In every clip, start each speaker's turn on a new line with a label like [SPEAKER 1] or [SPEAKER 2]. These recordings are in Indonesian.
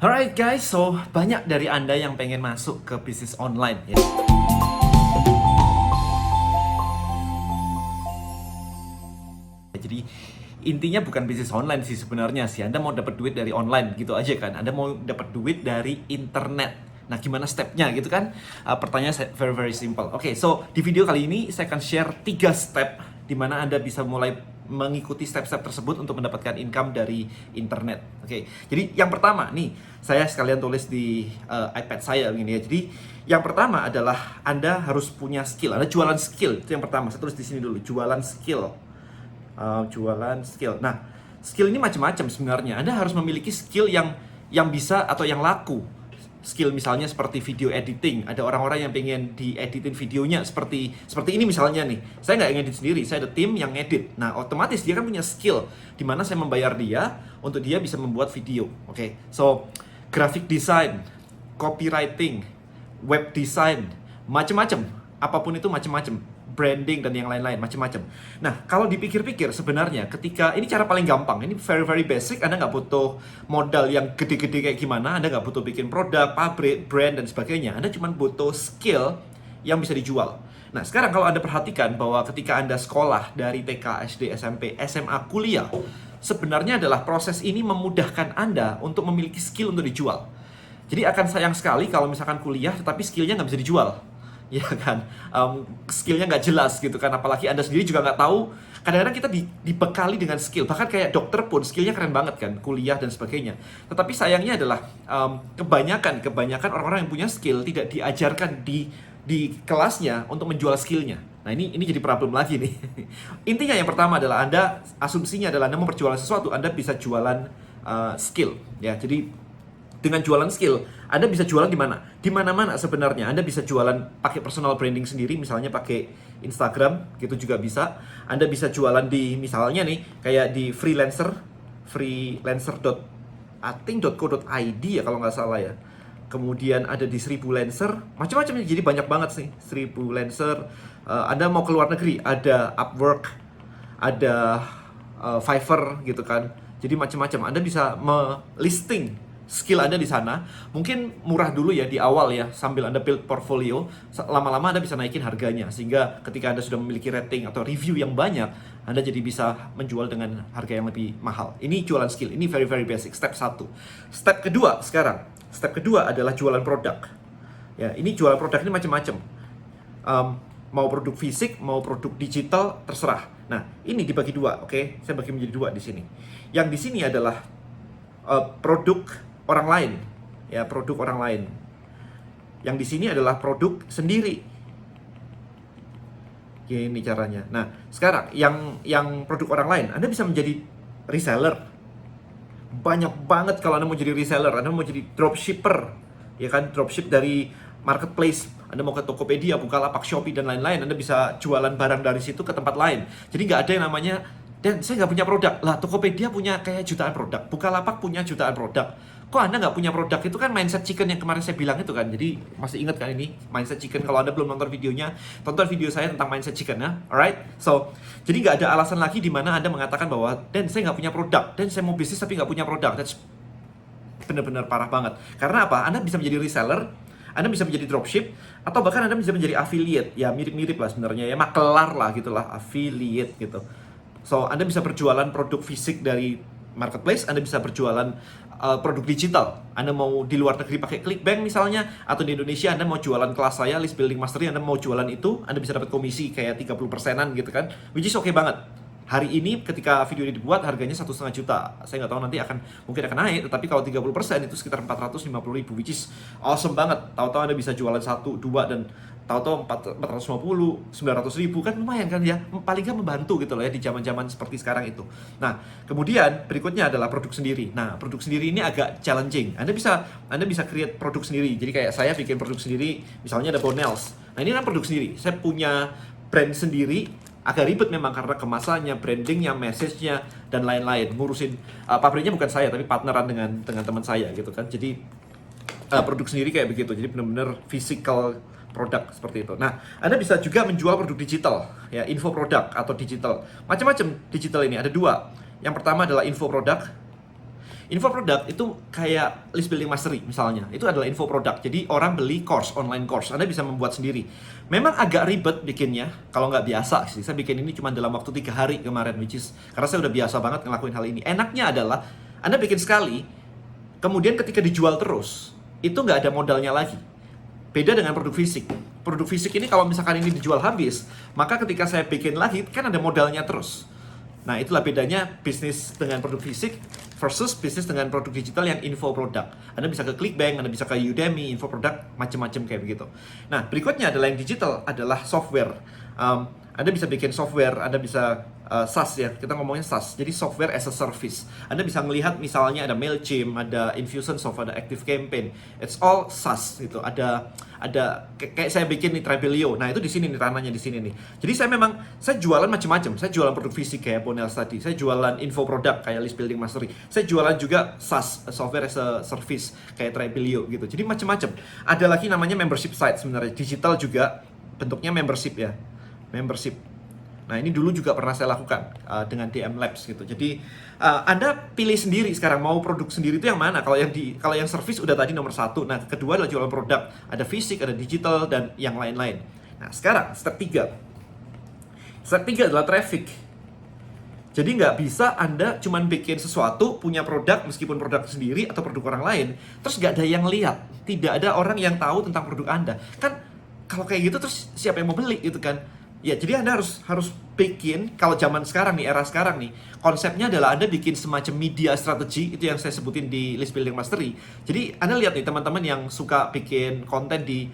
[SPEAKER 1] Alright guys, so banyak dari Anda yang pengen masuk ke bisnis online ya. Jadi intinya bukan bisnis online sih sebenarnya sih. Anda mau dapat duit dari online gitu aja kan. Anda mau dapat duit dari internet. Nah, gimana stepnya gitu kan? Pertanyaan very simple. Oke, so di video kali ini saya akan share 3 step di mana Anda bisa mulai mengikuti step-step tersebut untuk mendapatkan income dari internet. Oke, jadi yang pertama nih, saya sekalian tulis di iPad saya begini ya. Jadi yang pertama adalah Anda harus punya skill. Anda jualan skill, itu yang pertama. Saya tulis di sini dulu, jualan skill. Jualan skill. Nah, skill ini macam-macam sebenarnya. Anda harus memiliki skill yang bisa atau yang laku. Skill misalnya seperti video editing. Ada orang-orang yang pengen dieditin videonya seperti ini misalnya nih. Saya nggak ngedit sendiri, saya ada tim yang ngedit. Nah, otomatis dia kan punya skill di mana saya membayar dia untuk dia bisa membuat video. Oke. So, graphic design, copywriting, web design, macam-macam. Apapun itu macam-macam. Branding dan yang lain-lain, macam-macam. Nah, kalau dipikir-pikir sebenarnya ketika, ini cara paling gampang, ini very basic, Anda nggak butuh modal yang gede-gede kayak gimana, Anda nggak butuh bikin produk, pabrik, brand, dan sebagainya. Anda cuma butuh skill yang bisa dijual. Nah, sekarang kalau Anda perhatikan bahwa ketika Anda sekolah dari TK, SD, SMP, SMA, kuliah, sebenarnya adalah proses ini memudahkan Anda untuk memiliki skill untuk dijual. Jadi akan sayang sekali kalau misalkan kuliah tetapi skillnya nggak bisa dijual. Ya kan, skillnya nggak jelas gitu kan, apalagi Anda sendiri juga nggak tahu. Kadang-kadang kita dibekali dengan skill, bahkan kayak dokter pun skillnya keren banget kan, kuliah dan sebagainya. Tetapi sayangnya adalah kebanyakan orang-orang yang punya skill tidak diajarkan di kelasnya untuk menjual skillnya. Nah, ini jadi problem lagi nih. Intinya yang pertama adalah Anda, asumsinya adalah Anda mau berjualan sesuatu, Anda bisa jualan skill ya. Jadi dengan jualan skill, Anda bisa jualan di mana? Di mana-mana sebenarnya. Anda bisa jualan pakai personal branding sendiri, misalnya pakai Instagram, gitu juga bisa. Anda bisa jualan di, misalnya nih, kayak di freelancer.co.id ya kalau nggak salah ya. Kemudian ada di 1000 Lancer, macam-macam, jadi banyak banget sih. 1000 Lancer, Anda mau ke luar negeri, ada Upwork, ada Fiverr gitu kan. Jadi macam-macam. Anda bisa listing skill Anda di sana. Mungkin murah dulu ya di awal ya, sambil Anda build portfolio. Lama-lama Anda bisa naikin harganya, sehingga ketika Anda sudah memiliki rating atau review yang banyak, Anda jadi bisa menjual dengan harga yang lebih mahal. Ini jualan skill, ini very basic, step 1. Step kedua sekarang, step kedua adalah jualan produk. Ya, ini jualan produk ini macam-macam. Mau produk fisik, mau produk digital, terserah. Nah, ini dibagi dua, oke? Saya bagi menjadi dua di sini. Yang di sini adalah produk orang lain, ya, produk orang lain. Yang di sini adalah produk sendiri. Gini caranya. Nah, sekarang yang produk orang lain, Anda bisa menjadi reseller. Banyak banget kalau Anda mau jadi reseller, Anda mau jadi dropshipper, ya kan, dropship dari marketplace. Anda mau ke Tokopedia, Bukalapak, Shopee dan lain-lain, Anda bisa jualan barang dari situ ke tempat lain. Jadi nggak ada yang namanya, dan saya nggak punya produk. Lah, Tokopedia punya kayak jutaan produk, Bukalapak punya jutaan produk. Kok Anda nggak punya produk? Itu kan mindset chicken yang kemarin saya bilang itu kan. Jadi masih ingat kan ini mindset chicken? Kalau Anda belum nonton videonya, tonton video saya tentang mindset chicken ya. Alright, so jadi nggak ada alasan lagi di mana Anda mengatakan bahwa, dan saya nggak punya produk, dan saya mau bisnis tapi nggak punya produk. That's benar-benar parah banget. Karena apa? Anda bisa menjadi reseller, Anda bisa menjadi dropship, atau bahkan Anda bisa menjadi affiliate. Ya mirip-mirip lah sebenarnya ya, makelar lah gitulah, affiliate gitu. So, Anda bisa berjualan produk fisik dari marketplace, Anda bisa berjualan produk digital. Anda mau di luar negeri pakai ClickBank misalnya, atau di Indonesia Anda mau jualan kelas saya, list building mastery, Anda mau jualan itu, Anda bisa dapat komisi kayak 30%-an gitu kan, which is okay banget. Hari ini ketika video ini dibuat harganya 1,5 juta. Saya nggak tahu nanti mungkin akan naik, tetapi kalau 30% itu sekitar 450.000, which is awesome banget. Tahu-tahu Anda bisa jualan 1, 2, dan tahu-tahu 450, 900.000 kan lumayan kan ya. Paling nggak membantu gitu loh ya di zaman-zaman seperti sekarang itu. Nah, kemudian berikutnya adalah produk sendiri. Nah, produk sendiri ini agak challenging. Anda bisa create produk sendiri. Jadi kayak saya bikin produk sendiri, misalnya ada Bonels. Nah, ini kan produk sendiri. Saya punya brand sendiri. Agak ribet memang karena kemasannya, brandingnya, message-nya, dan lain-lain. Ngurusin pabriknya bukan saya, tapi partneran dengan teman saya gitu kan. Jadi produk sendiri kayak begitu. Jadi benar-benar physical produk seperti itu. Nah, Anda bisa juga menjual produk digital, ya, info produk atau digital. Macam-macam digital ini ada 2. Yang pertama adalah info produk. Info produk itu kayak list building mastery misalnya. Itu adalah info produk. Jadi orang beli course, online course. Anda bisa membuat sendiri. Memang agak ribet bikinnya, kalau nggak biasa sih. Saya bikin ini cuma dalam waktu 3 hari kemarin, karena saya udah biasa banget ngelakuin hal ini. Enaknya adalah, Anda bikin sekali, kemudian ketika dijual terus, itu nggak ada modalnya lagi. Beda dengan produk fisik. Produk fisik ini kalau misalkan ini dijual habis, maka ketika saya bikin lagi, kan ada modalnya terus. Nah, itulah bedanya bisnis dengan produk fisik versus bisnis dengan produk digital yang info produk. Anda bisa ke Clickbank, Anda bisa ke Udemy, info produk, macam-macam kayak begitu. Nah, berikutnya adalah yang digital, adalah software. Anda bisa bikin software, Anda bisa SaaS ya, kita ngomongnya SaaS, jadi software as a service. Anda bisa melihat misalnya ada Mailchimp, ada Infusionsoft, ada ActiveCampaign, it's all SaaS gitu. Ada kayak saya bikin nih Trebelio, nah itu di sini nih ranahnya di sini nih. Jadi saya jualan macam-macam, saya jualan produk fisik kayak Bonels tadi, saya jualan info produk kayak list building mastery, saya jualan juga SaaS, software as a service kayak Trebelio gitu. Jadi macam-macam. Ada lagi namanya membership site sebenarnya, digital juga bentuknya membership ya, membership. Nah, ini dulu juga pernah saya lakukan dengan DM Labs gitu. Jadi Anda pilih sendiri sekarang mau produk sendiri itu yang mana. Kalau yang service udah tadi nomor 1. Nah, kedua adalah jualan produk. Ada fisik, ada digital, dan yang lain-lain. Nah, sekarang step 3. Step 3 adalah traffic. Jadi nggak bisa Anda cuman bikin sesuatu, punya produk meskipun produk sendiri atau produk orang lain, terus nggak ada yang lihat. Tidak ada orang yang tahu tentang produk Anda. Kan kalau kayak gitu terus siapa yang mau beli gitu kan? Ya, jadi Anda harus bikin, kalau zaman sekarang nih, era sekarang nih, konsepnya adalah Anda bikin semacam media strategi, itu yang saya sebutin di list building mastery. Jadi Anda lihat nih teman-teman yang suka bikin konten di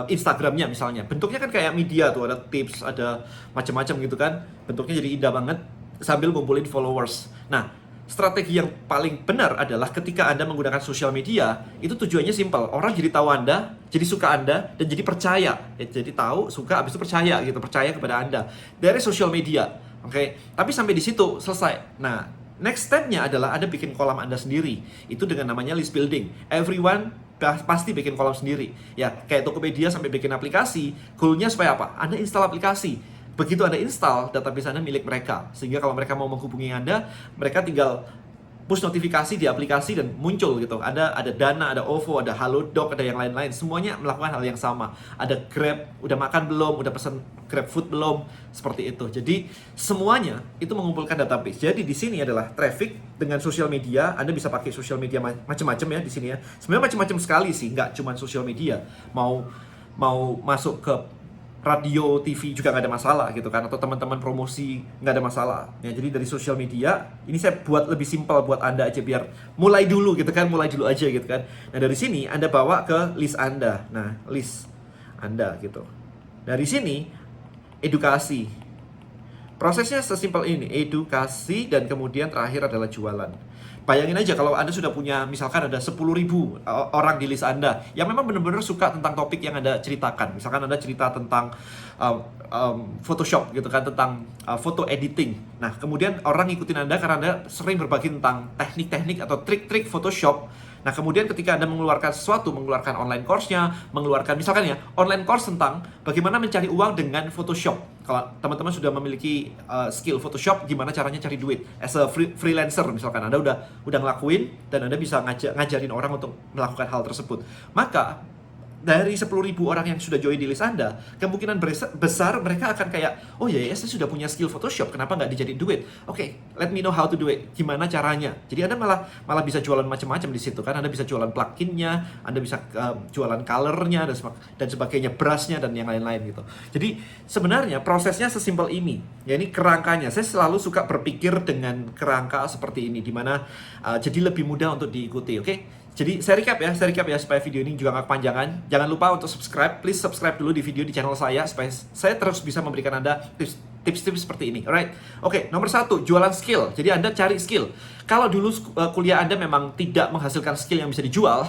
[SPEAKER 1] Instagramnya misalnya, bentuknya kan kayak media tuh, ada tips, ada macam-macam gitu kan, bentuknya jadi indah banget sambil ngumpulin followers. Nah, strategi yang paling benar adalah ketika Anda menggunakan sosial media, itu tujuannya simpel. Orang jadi tahu Anda, jadi suka Anda, dan jadi percaya. Jadi tahu, suka, habis itu percaya gitu, percaya kepada Anda dari sosial media. Oke, tapi sampai di situ selesai. Nah, next step-nya adalah Anda bikin kolam Anda sendiri. Itu dengan namanya list building. Everyone pasti bikin kolam sendiri. Ya, kayak Tokopedia sampai bikin aplikasi, goal-nya supaya apa? Anda install aplikasi. Begitu Anda install, database Anda milik mereka. Sehingga kalau mereka mau menghubungi Anda, mereka tinggal push notifikasi di aplikasi dan muncul gitu. Ada Dana, ada OVO, ada Halodoc, ada yang lain-lain. Semuanya melakukan hal yang sama. Ada Grab, udah makan belum, udah pesan Grab Food belum, seperti itu. Jadi semuanya itu mengumpulkan database. Jadi di sini adalah traffic dengan sosial media. Anda bisa pakai sosial media macam-macam ya di sini ya. Sebenarnya macam-macam sekali sih, nggak cuma sosial media. Mau masuk ke radio, TV juga nggak ada masalah gitu kan, atau teman-teman promosi nggak ada masalah. Ya, jadi dari sosial media, ini saya buat lebih simpel buat Anda aja biar mulai dulu gitu kan, mulai dulu aja gitu kan. Nah, dari sini Anda bawa ke list Anda. Nah, list Anda gitu. Dari sini, edukasi. Prosesnya sesimpel ini, edukasi dan kemudian terakhir adalah jualan. Bayangin aja kalau Anda sudah punya, misalkan ada 10.000 orang di list Anda yang memang benar-benar suka tentang topik yang Anda ceritakan. Misalkan Anda cerita tentang Photoshop gitu kan, tentang foto editing. Nah, kemudian orang ngikutin Anda karena Anda sering berbagi tentang teknik-teknik atau trik-trik Photoshop. Nah, kemudian ketika Anda mengeluarkan sesuatu, mengeluarkan online course-nya, mengeluarkan misalkan ya, online course tentang bagaimana mencari uang dengan Photoshop. Kalau teman-teman sudah memiliki skill Photoshop, gimana caranya cari duit as a freelancer misalkan, Anda udah ngelakuin dan Anda bisa ngajarin orang untuk melakukan hal tersebut. Maka dari 10.000 orang yang sudah join di list Anda, kemungkinan besar mereka akan kayak, oh ya, saya sudah punya skill Photoshop, kenapa nggak dijadiin duit? Oke, let me know how to do it. Gimana caranya? Jadi Anda malah bisa jualan macam-macam di situ kan. Anda bisa jualan plugin-nya, Anda bisa jualan color-nya dan sebagainya, brush-nya dan yang lain-lain gitu. Jadi sebenarnya prosesnya sesimpel ini. Ya, ini kerangkanya. Saya selalu suka berpikir dengan kerangka seperti ini, dimana jadi lebih mudah untuk diikuti. Oke? Jadi saya recap ya supaya video ini juga nggak kepanjangan. Jangan lupa untuk subscribe, please subscribe dulu di video di channel saya supaya saya terus bisa memberikan Anda tips-tips seperti ini. Alright? Oke, nomor 1, jualan skill. Jadi Anda cari skill. Kalau dulu kuliah Anda memang tidak menghasilkan skill yang bisa dijual,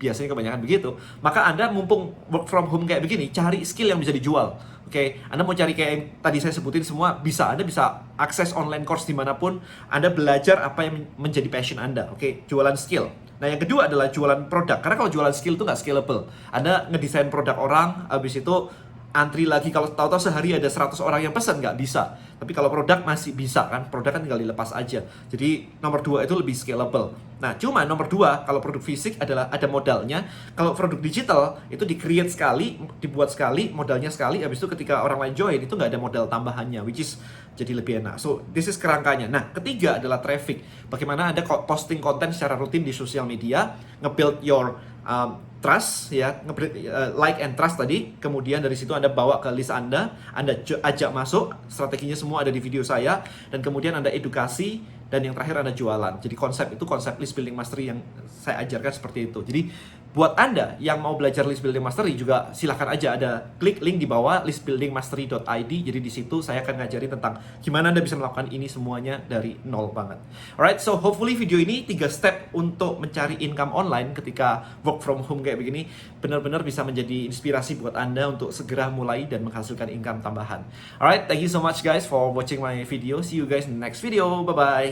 [SPEAKER 1] biasanya kebanyakan begitu, maka Anda mumpung work from home kayak begini, cari skill yang bisa dijual. Oke, Anda mau cari kayak yang tadi saya sebutin semua, bisa. Anda bisa akses online course dimanapun, Anda belajar apa yang menjadi passion Anda. Oke, jualan skill. Nah, yang kedua adalah jualan produk. Karena kalau jualan skill itu nggak scalable. Anda ngedesain produk orang, habis itu antri lagi. Kalau tahu-tahu sehari ada 100 orang yang pesan, nggak bisa. Tapi kalau produk masih bisa kan, produk kan tinggal dilepas aja. Jadi nomor 2 itu lebih scalable. Nah, cuma nomor 2 kalau produk fisik adalah ada modalnya. Kalau produk digital itu di-create sekali, dibuat sekali, modalnya sekali, habis itu ketika orang lain join itu nggak ada modal tambahannya, which is jadi lebih enak. So, this is kerangkanya. Nah, ketiga adalah traffic. Bagaimana Anda posting konten secara rutin di sosial media, nge-build your trust ya, like and trust tadi. Kemudian dari situ Anda bawa ke list Anda ajak masuk, strateginya semua ada di video saya, dan kemudian Anda edukasi, dan yang terakhir Anda jualan. Jadi konsep list building mastery yang saya ajarkan seperti itu. Jadi buat Anda yang mau belajar list building mastery juga silahkan aja, ada klik link di bawah listbuildingmastery.id. Jadi di situ saya akan ngajarin tentang gimana Anda bisa melakukan ini semuanya dari nol banget. Alright, so hopefully video ini 3 step untuk mencari income online ketika work from home kayak begini benar-benar bisa menjadi inspirasi buat Anda untuk segera mulai dan menghasilkan income tambahan. Alright, thank you so much guys for watching my video. See you guys in the next video. Bye bye.